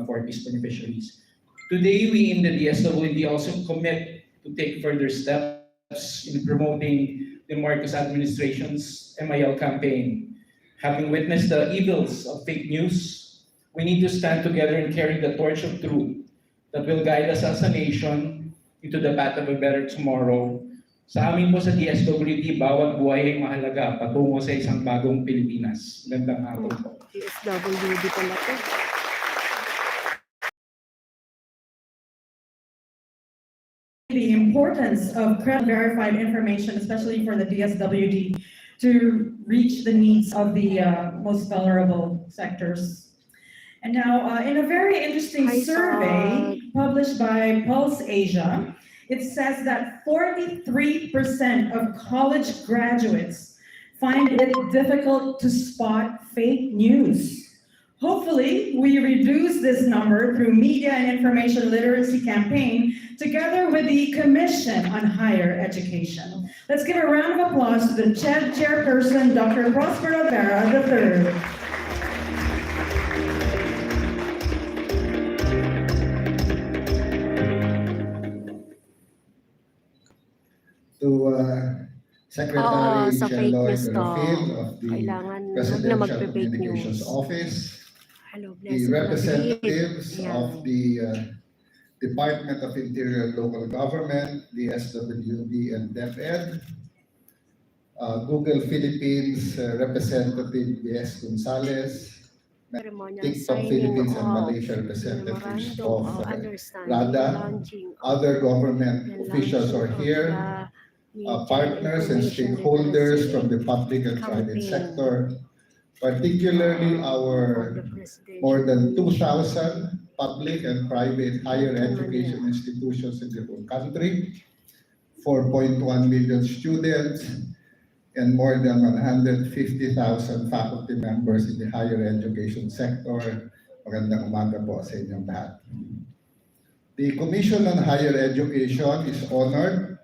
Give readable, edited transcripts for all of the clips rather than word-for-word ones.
for these beneficiaries. Today, we in the DSWD also commit to take further steps in promoting the Marcos administration's MIL campaign. Having witnessed the evils of fake news, we need to stand together and carry the torch of truth that will guide us as a nation into the path of a better tomorrow. Sa amin po sa DSWD, bawat buhay ay mahalaga patungo sa isang bagong Pilipinas. Magandang hapon po. DSWD pala po. The importance of verified information, especially for the DSWD, to reach the needs of the most vulnerable sectors. And now, in a very interesting survey published by Pulse Asia, it says that 43% of college graduates find it difficult to spot fake news. Hopefully, we reduce this number through media and information literacy campaign together with the Commission on Higher Education. Let's give a round of applause to the chairperson, Dr. Prospero Vera III. To Secretary sa fake Lloyd news to, Rafael of the kailangan na Presidential mag-fake Communications news. Office, Hello, the representatives Yeah. of the Department of Interior and Local Government, the SWD and DepEd, Google Philippines Representative B.S. Gonzalez, TikTok Philippines and Malaysia representatives of RADA, other government officials are here, partners and stakeholders from the public and private sector, particularly our more than 2,000 public and private higher education institutions in the whole country, 4.1 million students, and more than 150,000 faculty members in the higher education sector. Magandang umaga po sa inyong lahat. The Commission on Higher Education is honored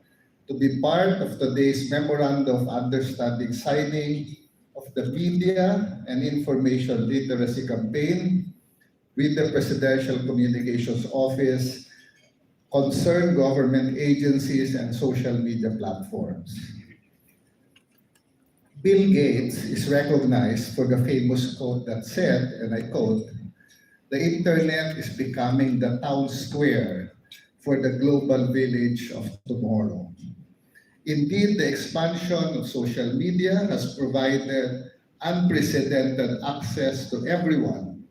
to be part of today's Memorandum of Understanding signing of the Media and Information Literacy Campaign with the Presidential Communications Office, concerned government agencies, and social media platforms. Bill Gates is recognized for the famous quote that said, and I quote, "The internet is becoming the town square for the global village of tomorrow." Indeed, the expansion of social media has provided unprecedented access to everyone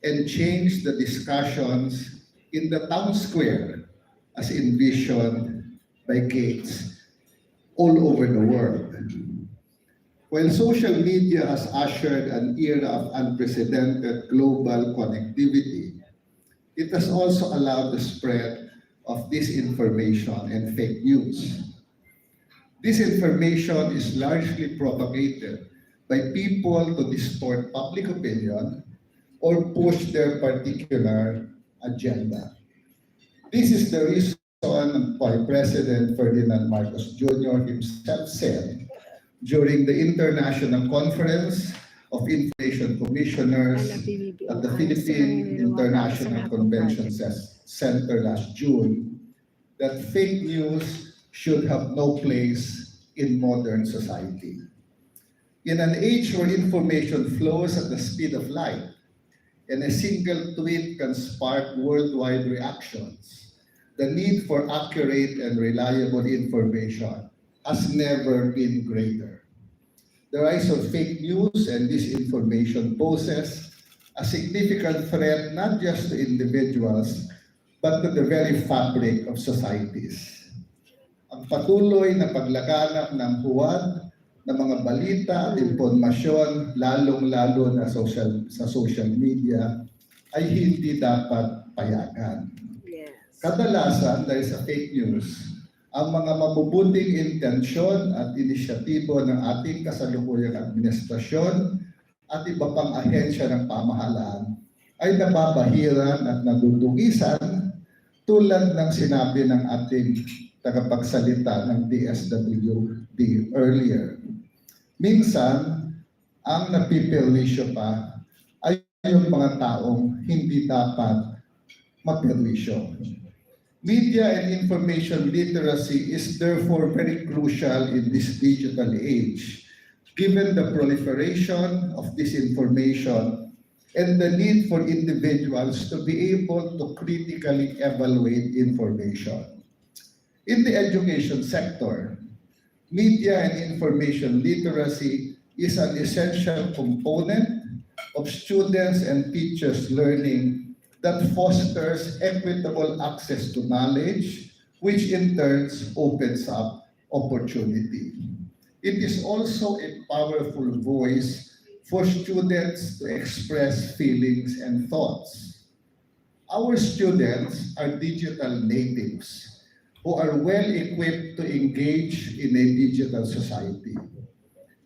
and changed the discussions in the town square as envisioned by Gates all over the world. While social media has ushered an era of unprecedented global connectivity, it has also allowed the spread of disinformation and fake news. Disinformation is largely propagated by people to distort public opinion or push their particular agenda. This is the reason why President Ferdinand Marcos Jr. himself said during the International Conference of Information Commissioners at the Philippine International Convention Center last June that fake news should have no place in modern society. In an age where information flows at the speed of light and a single tweet can spark worldwide reactions, the need for accurate and reliable information has never been greater. The rise of fake news and disinformation poses a significant threat not just to individuals, but to the very fabric of societies. Ang patuloy na paglaganap ng huwad ng mga balita at impormasyon, lalong-lalo na sa social media, ay hindi dapat payagan. Kadalasan, dahil sa fake news, ang mga mabubuting intensyon at inisyatibo ng ating kasalukuyang administrasyon at iba pang ahensya ng pamahalaan ay nababahiran at nadudugisan tulad ng sinabi ng ating tagapagsalita ng DSWD earlier. Minsan, ang napiperwisyo pa ay yung mga taong hindi dapat magperwisyo. Media and information literacy is therefore very crucial in this digital age, given the proliferation of disinformation and the need for individuals to be able to critically evaluate information. In the education sector, media and information literacy is an essential component of students and teachers' learning that fosters equitable access to knowledge, which in turn opens up opportunity. It is also a powerful voice for students to express feelings and thoughts. Our students are digital natives who are well equipped to engage in a digital society.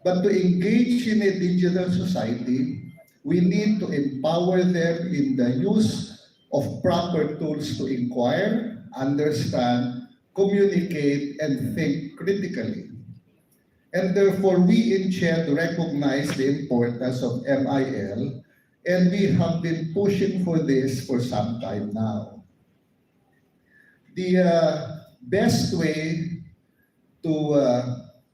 But to engage in a digital society, we need to empower them in the use of proper tools to inquire, understand, communicate, and think critically. And therefore, we in CHED recognize the importance of MIL, and we have been pushing for this for some time now. The best way to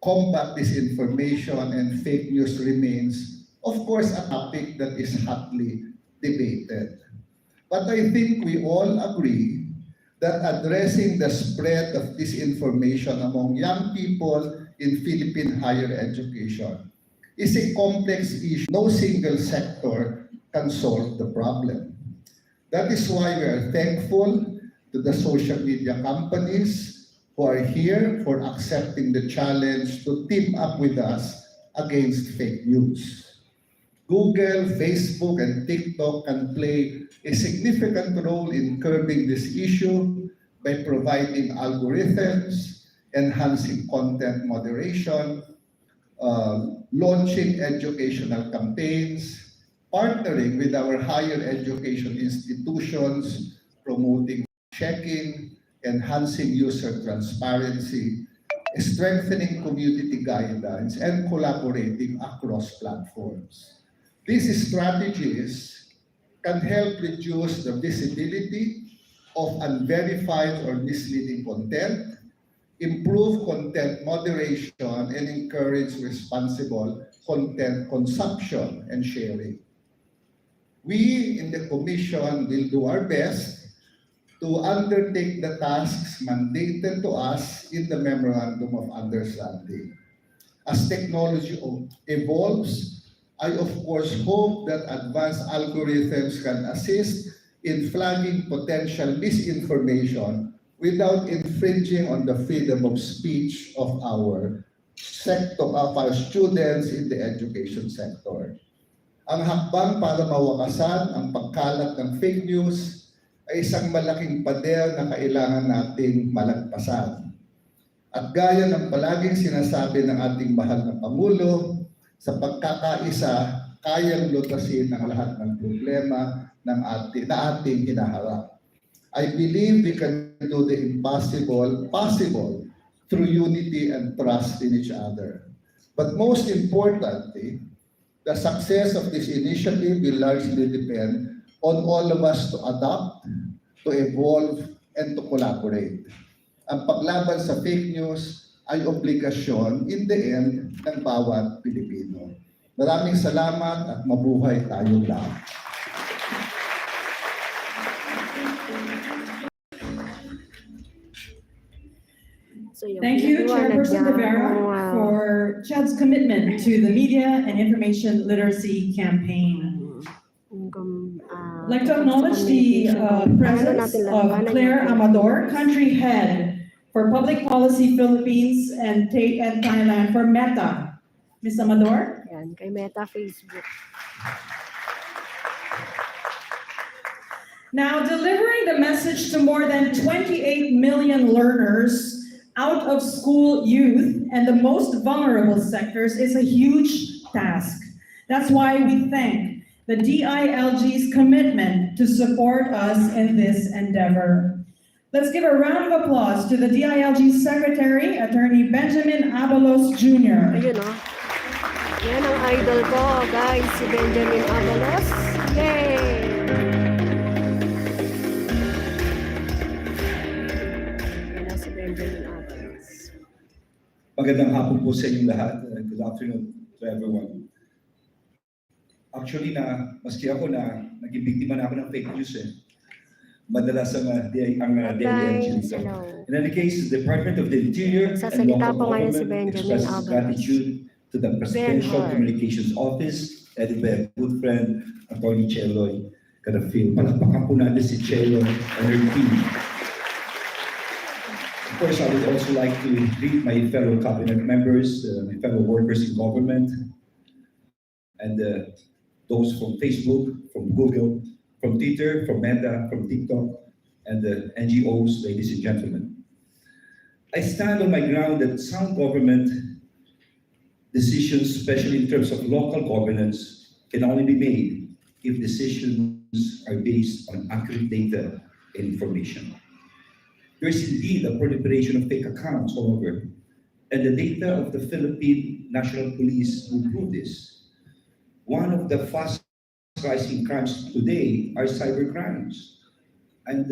combat disinformation and fake news remains, of course, a topic that is hotly debated. But I think we all agree that addressing the spread of disinformation among young people in Philippine higher education is a complex issue. No single sector can solve the problem. That is why we are thankful to the social media companies who are here for accepting the challenge to team up with us against fake news. Google, Facebook, and TikTok can play a significant role in curbing this issue by providing algorithms, enhancing content moderation, launching educational campaigns, partnering with our higher education institutions, promoting checking, enhancing user transparency, strengthening community guidelines, and collaborating across platforms. These strategies can help reduce the visibility of unverified or misleading content, improve content moderation, and encourage responsible content consumption and sharing. We in the Commission will do our best to undertake the tasks mandated to us in the Memorandum of Understanding. As technology evolves, I of course hope that advanced algorithms can assist in flagging potential misinformation without infringing on the freedom of speech of our sector, of our students in the education sector. Ang hakbang para mawakasan ang pagkalat ng fake news ay isang malaking pader na kailangan nating malagpasan. At gaya ng palaging sinasabi ng ating mahal na Pangulo, sa pagkakaisa, kayang lutasin ang lahat ng problema na ating hinaharap. I believe we can do the impossible possible through unity and trust in each other. But most importantly, the success of this initiative will largely depend on all of us to adapt, to evolve, and to collaborate. Ang paglaban sa fake news ay obligasyon in the end ng bawat Pilipino. Maraming salamat at mabuhay tayong lahat. So, yung Thank you, Chairperson Rivera, for CHED's commitment to the media and information literacy campaign. I'd like to acknowledge the presence of Claire Amador, country head for Public Policy Philippines and Thailand for Meta. Ms. Amador? Yan, kay Meta Facebook. Now, delivering the message to more than 28 million learners, out of school youth, and the most vulnerable sectors is a huge task. That's why we thank the DILG's commitment to support us in this endeavor. Let's give a round of applause to the DILG Secretary, Attorney Benjamin Abalos Jr. Ayun o. Yan ang idol ko, guys, si Benjamin Avalos. Yan na si Benjamin Avalos. Magandang hapon po sa inyong lahat. Good afternoon to everyone. Actually, maski ako naging biktima na ako ng fake news eh. Madalas ang daily Guys, entry. hello. In any case, the Department of the Interior and Nagsasalita local po ngayon si government Benjamin expresses Avalos. gratitude to the Presidential Benhard. Communications Office headed by a good friend, Attorney Cheloy Cadafil. Palakpakan po natin si Cheloy and her team. Of course, I would also like to greet my fellow cabinet members, my fellow workers in government, and those from Facebook, from Google, from Twitter, from Meta, from TikTok, and the NGOs, ladies and gentlemen. I stand on my ground that sound government decisions, especially in terms of local governance, can only be made if decisions are based on accurate data and information. There is indeed a proliferation of fake accounts all over, and the data of the Philippine National Police will prove this. One of the fast rising crimes today are cyber crimes. And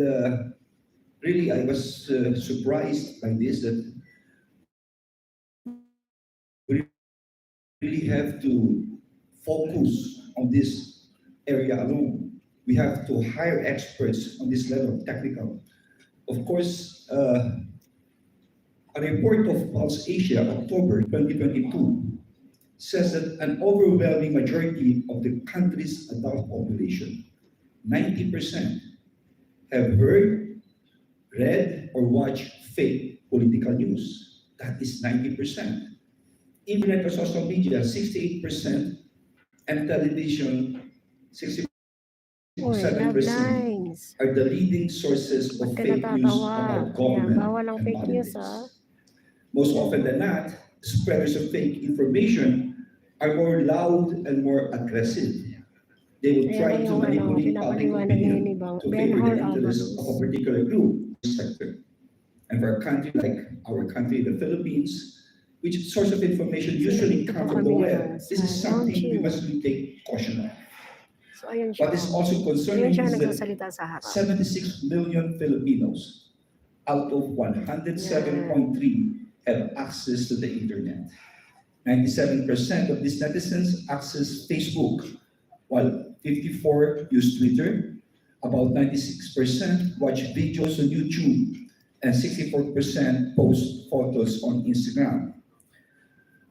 really, I was surprised by this, that we really have to focus on this area alone. We have to hire experts on this level, technical. Of course, a report of Pulse Asia, October 2022, says that an overwhelming majority of the country's adult population, 90%, have heard, read, or watched fake political news. That is 90%. Internet or social media, 68%, and television, 67% Lines. are the leading sources of Ba't ka fake news natatawa? about Ayan, government bawal ang and fake news, politics. Most often than not, spreaders of fake information are more loud and more aggressive. They will Ayan try na to yung manipulate public pinapaliwanag ngayon opinion ni to favor Benhard the interests of a Avalos. particular group sector. And for a country like our country, the Philippines, which source of information usually Dito come po from the kami web, ngayon this is sa something we launching. must really take caution of. So, ayun siya. What is also Ayun concerning siya is that nagsasalita sa harap. 76 million Filipinos out of 107.3 have access to the internet. 97% of these netizens access Facebook, while 54% use Twitter, about 96% watch videos on YouTube, and 64% post photos on Instagram.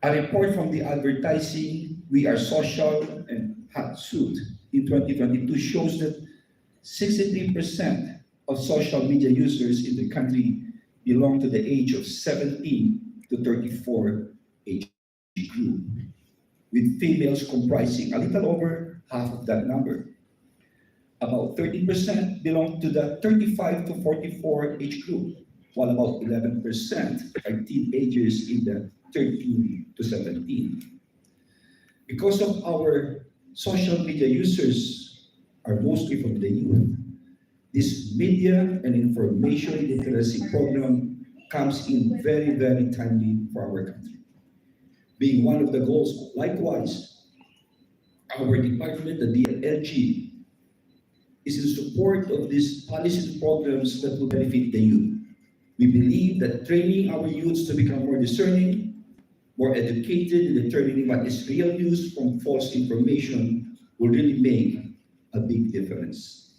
A report from the advertising We Are Social and Hatsuit in 2022 shows that 63% of social media users in the country belong to the age of 17 to 34 age group, with females comprising a little over half of that number. About 30% belong to the 35 to 44 age group, while about 11% are teenagers in the 13 to 17. Because of our social media users are mostly from the youth, this media and information literacy program comes in very, very timely for our country. Being one of the goals, likewise, our department, the DLG, is in support of these policy programs that will benefit the youth. We believe that training our youths to become more discerning, more educated in determining what is real news from false information will really make a big difference.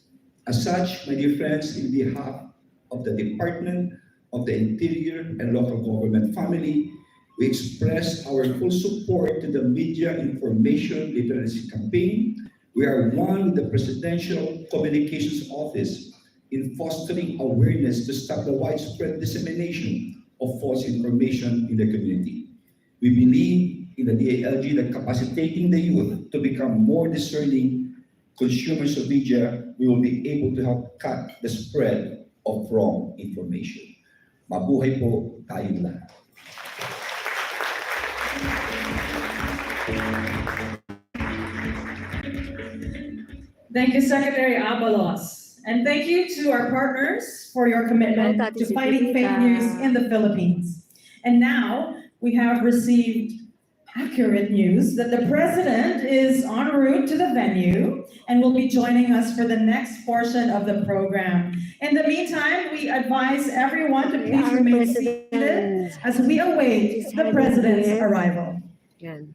As such, my dear friends, in behalf of the Department of the Interior and Local Government family, we express our full support to the Media Information Literacy Campaign. We are one with the Presidential Communications Office in fostering awareness to stop the widespread dissemination of false information in the community. We believe in the DALG that capacitating the youth to become more discerning consumers of media, we will be able to help cut the spread of wrong information. Mabuhay po tayong lahat. Thank you, Secretary Avalos. And thank you to our partners for your commitment That is to fighting fake Ipinita. news in the Philippines. And now we have received accurate news that the president is en route to the venue and will be joining us for the next portion of the program. In the meantime, we advise everyone to please Our remain seated president as we await the president's arrival. Yan.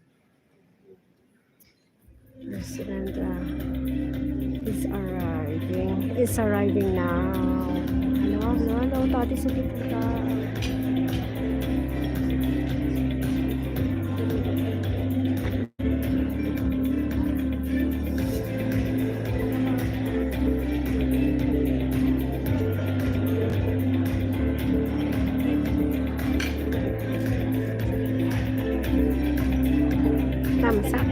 President is arriving now. Hello, tati sa kita. Thumbs up.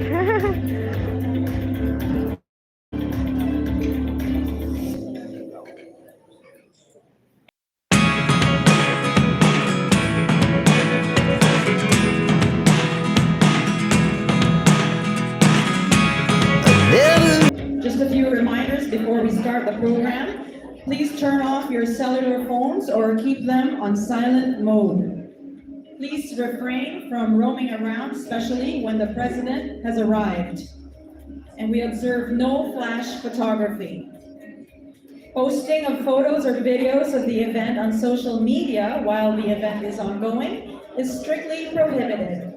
Just a few reminders before we start the program. Please turn off your cellular phones or keep them on silent mode. Please refrain from roaming around, especially when the president has arrived. And we observe no flash photography. Posting of photos or videos of the event on social media while the event is ongoing is strictly prohibited.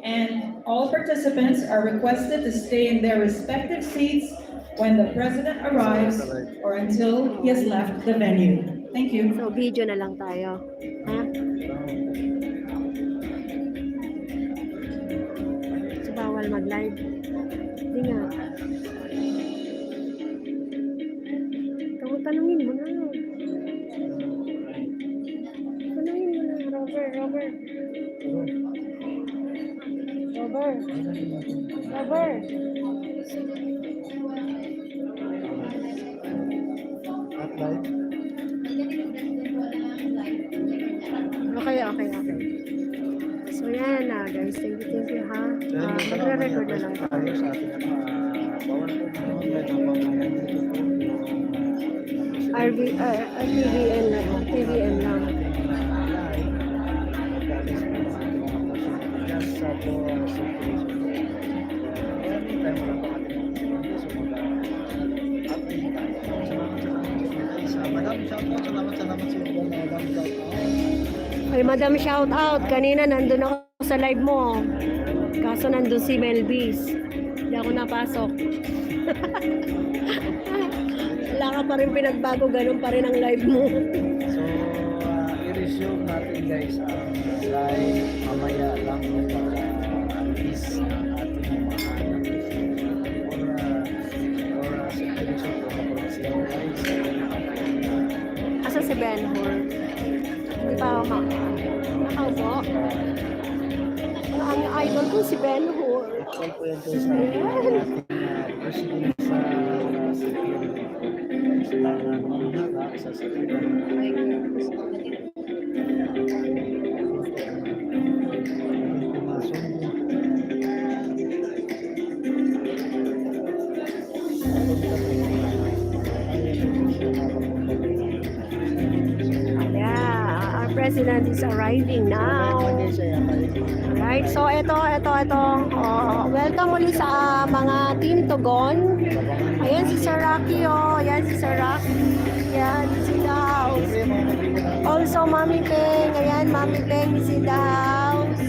And all participants are requested to stay in their respective seats when the president arrives or until he has left the venue. Thank you. So, video na lang tayo. Ha? So, bawal mag-live. Hindi nga. Tanungin mo na. Tanungin mo na, Robert. Okay. So yan na guys, thank you ha. Magre-record na lang tayo sa ating TVN lang. Ay, Madam, shout out. Kanina nandun ako sa live mo. Kaso nandun si Melvis. Hindi ako napasok. Wala ka pa rin pinagbago. Ganun pa rin ang live mo. So, i-resume natin guys ang live mamaya lang para at least ating or sa television ko kapag siya guys. Asa si Ben Hur? Hindi pa ako nakaupo. Ang idol ko si Ben Hur. Actual po yan doon sa president sa Our president is arriving now. Alright, so ito. Welcome muli sa mga Team Tugon. Ayan si Sir Rocky, Ayan si Sir Rocky. Ayan, is in the house. Also, Mami Peng. Ayan, Mami Peng is in the house.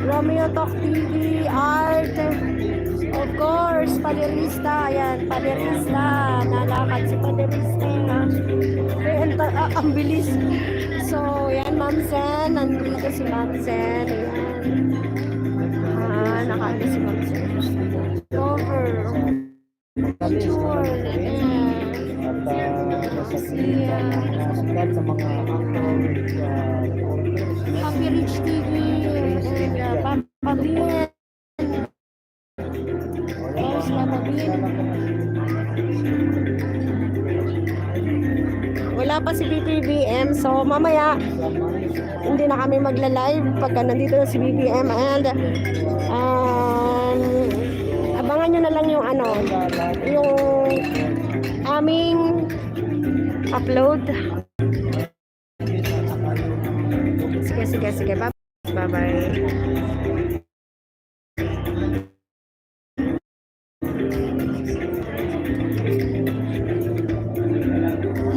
Romeo Talk TV, Art. Of course, Paderista. Ayan, Paderista. Nalakad si Paderista. Ayan, ang bilis. So, ayan, Ma'am Sen. Nandito si Ma'am Sen. Ayan. Nakaano si Ma'am Sen. Cover. Picture. At sa mga Happy Rich TV. And Papa Bien. Yes, Papa Bien. Wala pa si Pbbm, so mamaya hindi na kami magla-live pagka nandito na si Pbbm, and abangan nyo na lang yung yung aming upload. Sige, bye bye.